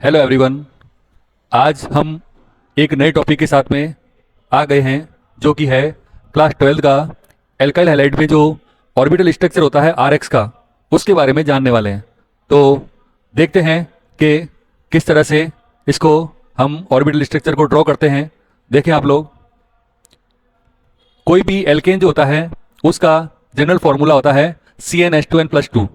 Hello everyone. आज हम एक नए टॉपिक के साथ में आ गए हैं जो कि है क्लास 12 का एल्काइल हैलाइड में जो ऑर्बिटल स्ट्रक्चर होता है RX का, उसके बारे में जानने वाले हैं। तो देखते हैं कि किस तरह से इसको हम ऑर्बिटल स्ट्रक्चर को ड्रॉ करते हैं। देखें आप लोग, कोई भी एल्केन जो होता है उसका जनरल फॉर्मूला होता है CnH2n+2।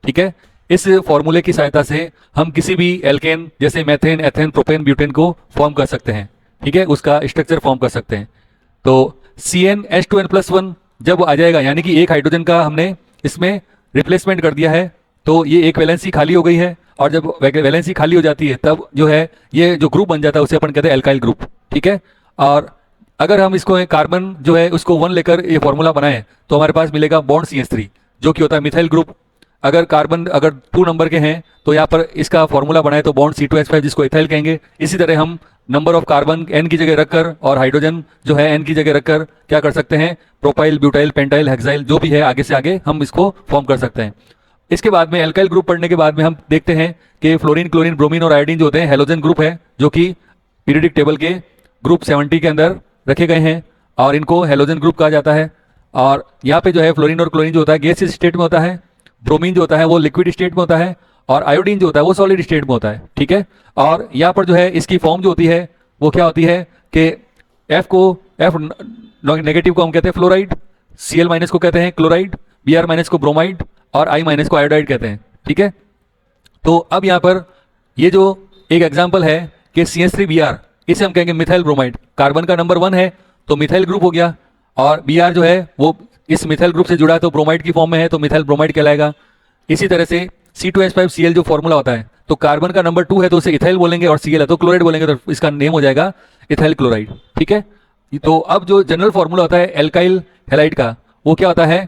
ठीक है, इस फॉर्मूले की सहायता से हम किसी भी एल्केन जैसे मेथेन, एथेन, प्रोपेन, ब्यूटेन को फॉर्म कर सकते हैं। ठीक है, उसका स्ट्रक्चर फॉर्म कर सकते हैं। तो CnH2n+1 जब आ जाएगा, यानी कि एक हाइड्रोजन का हमने इसमें रिप्लेसमेंट कर दिया है, तो ये एक वैलेंसी खाली हो गई है। और जब वैलेंसी खाली हो जाती है तब जो है ये जो ग्रुप बन जाता है उसे अपन कहते हैं एल्काइल ग्रुप। ठीक है, और अगर हम इसको कार्बन जो है उसको 1 लेकर ये फॉर्मूला बनाएं तो हमारे पास मिलेगा बॉन्ड CH3 जो कि होता है मिथाइल ग्रुप। अगर कार्बन 2 नंबर के हैं तो यहाँ पर इसका फॉर्मूला बनाए तो बॉन्ड C2H5 जिसको इथाइल कहेंगे। इसी तरह हम नंबर ऑफ कार्बन n की जगह रखकर और हाइड्रोजन जो है n की जगह रखकर क्या कर सकते हैं, प्रोपाइल, ब्यूटाइल, पेंटाइल, हेक्साइल जो भी है आगे से आगे हम इसको फॉर्म कर सकते हैं। इसके बाद में एल्काइल ग्रुप पढ़ने के बाद में हम देखते हैं कि फ्लोरीन, क्लोरीन, ब्रोमीन और आयोडीन जो होते हैं हेलोजन ग्रुप है, जो कि पीरियडिक टेबल के ग्रुप 70 के अंदर रखे गए हैं और इनको हेलोजन ग्रुप कहा जाता है। और यहाँ पे जो है फ्लोरीन और क्लोरीन जो होता है गैसियस स्टेट में होता है, ब्रोमीन जो होता है वो लिक्विड स्टेट में होता है और आयोडीन जो होता है वो सॉलिड स्टेट में होता है। ठीक है, और यहाँ पर जो है इसकी फॉर्म जो होती है वो क्या होती है कि F नेगेटिव को हम कहते हैं फ्लोराइड, Cl- को कहते हैं क्लोराइड, Br- को ब्रोमाइड और I- को आयोडाइड कहते हैं। ठीक है, तो अब यहाँ पर ये जो एक एग्जाम्पल है कि CH3Br, इसे हम कहेंगे मिथाइल ब्रोमाइड। कार्बन का नंबर 1 है तो मिथाइल ग्रुप हो गया, और Br जो है वो इस मिथाइल ग्रुप से जुड़ा है तो ब्रोमाइड की फॉर्म में है तो मिथाइल ब्रोमाइड कहलाएगा। इसी तरह से C2H5Cl जो फॉर्मूला होता है, तो कार्बन का नंबर 2 है तो उसे इथाइल बोलेंगे और Cl है तो क्लोराइड बोलेंगे, तो इसका नेम हो जाएगा इथाइल क्लोराइड। ठीक है, तो अब जो जनरल फॉर्मूला होता है एल्काइल हैलाइड का वो क्या होता है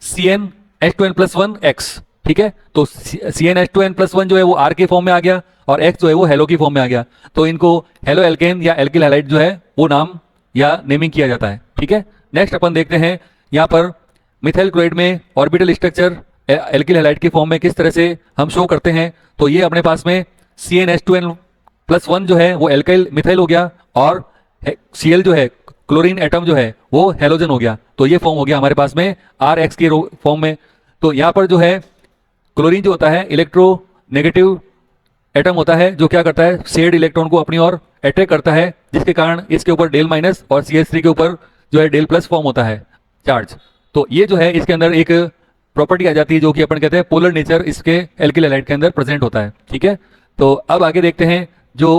CnH2n+1X। ठीक है, तो CnH2n+1 जो है वो R के फॉर्म में आ गया और X जो है वो हेलो की फॉर्म में आ गया, तो इनको हेलो एल्केन या एल्किल हैलाइड जो है वो नाम या नेमिंग किया जाता है। ठीक है, नेक्स्ट अपन देखते हैं यहाँ पर मिथाइल क्लोराइड में ऑर्बिटल स्ट्रक्चर एल्किल हैलाइड की फॉर्म में किस तरह से हम शो करते हैं। तो ये अपने पास में CnH2n+1 जो है वो एल्काइल मिथाइल हो गया और Cl जो है क्लोरीन एटम जो है वो हेलोजन हो गया, तो ये फॉर्म हो गया हमारे पास में RX के फॉर्म में। तो यहाँ पर जो है क्लोरीन जो होता है इलेक्ट्रो नेगेटिव एटम होता है जो क्या करता है, शेयर्ड इलेक्ट्रॉन को अपनी ओर अट्रैक्ट करता है, जिसके कारण इसके ऊपर डेल माइनस और CH3 के ऊपर जो है डेल प्लस फॉर्म होता है चार्ज। तो ये जो है इसके अंदर एक प्रॉपर्टी आ जाती है जो कि अपन कहते हैं पोलर नेचर इसके एल्किल हैलाइड के अंदर प्रेजेंट होता है। ठीक है, तो अब आगे देखते हैं जो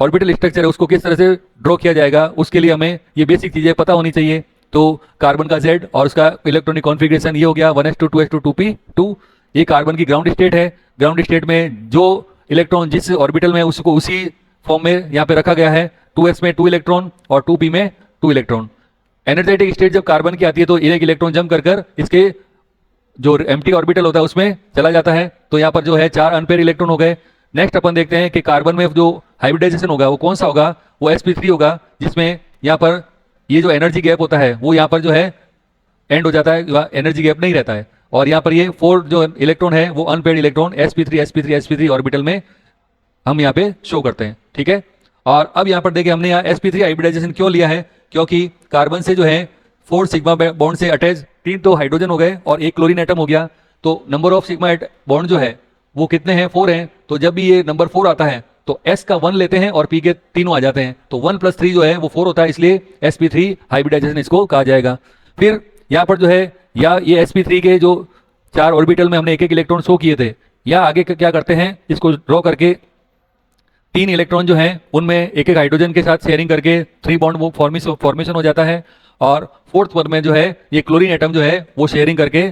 ऑर्बिटल स्ट्रक्चर है उसको किस तरह से ड्रॉ किया जाएगा। उसके लिए हमें ये बेसिक चीजें पता होनी चाहिए। तो कार्बन का Z और उसका इलेक्ट्रॉनिक कॉन्फ़िगरेशन ये हो गया 1s2 2s2 2p2। ये कार्बन की ग्राउंड स्टेट है। ग्राउंड स्टेट में जो इलेक्ट्रॉन जिस ऑर्बिटल में है उसको उसी फॉर्म में यहाँ पे रखा गया है, 2s में 2 इलेक्ट्रॉन और 2p में 2 इलेक्ट्रॉन। एनर्जेटिक स्टेट जब कार्बन की आती है तो एक इलेक्ट्रॉन जंप कर इसके जो एम्प्टी ऑर्बिटल होता है उसमें चला जाता है, तो यहाँ पर जो है 4 अनपेयर इलेक्ट्रॉन हो गए। नेक्स्ट अपन देखते हैं कि कार्बन में जो हाइब्रिडाइजेशन होगा वो कौन सा होगा, वो sp3 होगा, जिसमें यहाँ पर ये जो एनर्जी गैप होता है वो यहाँ पर जो है एंड हो जाता है, एनर्जी गैप नहीं रहता है। और यहाँ पर ये 4 जो इलेक्ट्रॉन है वो अनपेयर्ड इलेक्ट्रॉन sp3 ऑर्बिटल में हम यहाँ पे शो करते हैं। ठीक है, और अब यहाँ पर देखिए हमने यहाँ sp3 हाइब्रिडाइजेशन क्यों लिया है, क्योंकि कार्बन से जो है 4 सिग्मा बॉन्ड से अटैच 3 तो हाइड्रोजन हो गए और 1 क्लोरीन एटम हो गया, तो नंबर ऑफ सिग्मा बॉन्ड जो है वो कितने हैं, 4 हैं। तो जब भी ये नंबर 4 आता है तो S का 1 लेते हैं और P के तीनों आ जाते हैं, तो 1 + 3 जो है वो 4 होता है, इसलिए sp3 हाइब्रिडाइजेशन इसको कहा जाएगा। फिर यहाँ पर जो है या ये sp3 के जो 4 ऑर्बिटल में हमने एक एक इलेक्ट्रॉन शो किए थे, या आगे क्या करते हैं इसको ड्रॉ करके 3 इलेक्ट्रॉन जो हैं उनमें एक एक हाइड्रोजन के साथ शेयरिंग करके 3 बॉन्ड वो फॉर्मेशन हो जाता है, और 4th वन में जो है ये क्लोरीन एटम जो है वो शेयरिंग करके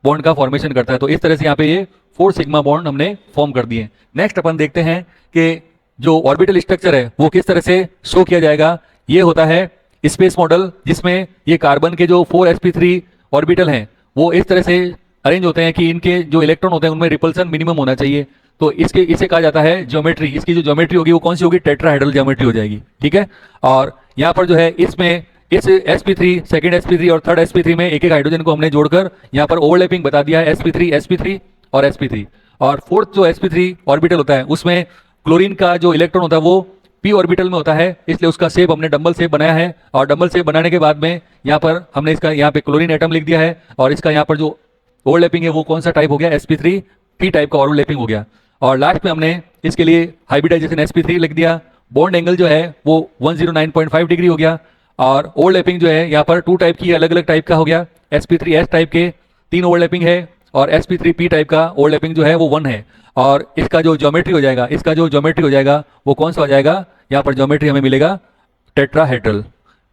बॉन्ड का फॉर्मेशन करता है। तो इस तरह से यहाँ पे ये 4 सिग्मा बॉन्ड हमने फॉर्म कर दिए। नेक्स्ट अपन देखते हैं कि जो ऑर्बिटल स्ट्रक्चर है वो किस तरह से शो किया जाएगा। ये होता है स्पेस मॉडल, जिसमें ये कार्बन के जो 4 sp3 ऑर्बिटल हैं वो इस तरह से अरेंज होते हैं कि इनके जो इलेक्ट्रॉन होते हैं उनमें रिपल्सन मिनिमम होना चाहिए। तो इसे कहा जाता है ज्योमेट्री। इसकी जो ज्योमेट्री होगी वो कौन सी होगी, टेट्राहेड्रल ज्योमेट्री हो जाएगी। ठीक है, और यहाँ पर जो है इसमें इस sp3 सेकंड sp3 और थर्ड sp3 में एक एक हाइड्रोजन को हमने जोड़कर यहाँ पर ओवरलैपिंग बता दिया है sp3 और sp3। और 4th जो sp3 ऑर्बिटल होता है उसमें क्लोरीन का जो इलेक्ट्रॉन होता है वो p ऑर्बिटल में होता है, इसलिए उसका शेप हमने डबल शेप बनाया है। और डबल शेप बनाने के बाद में यहाँ पर हमने इसका यहाँ पे क्लोरीन एटम लिख दिया है, और इसका यहाँ पर जो ओवरलैपिंग है वो कौन सा टाइप हो गया, sp3 p टाइप का ओवरलैपिंग हो गया। और लास्ट में हमने इसके लिए हाइब्रिडाइजेशन sp3 लिख दिया। बॉन्ड एंगल जो है वो 109.5 डिग्री हो गया। और ओवरलैपिंग जो है यहाँ पर 2 टाइप की अलग अलग टाइप का हो गया, sp3s टाइप के 3 ओवरलैपिंग है, और sp3p टाइप का ओवरलैपिंग जो है वो 1 है। और इसका जो ज्योमेट्री हो जाएगा, वो कौन सा हो जाएगा, यहाँ पर ज्योमेट्री हमें मिलेगा टेट्राहेड्रल।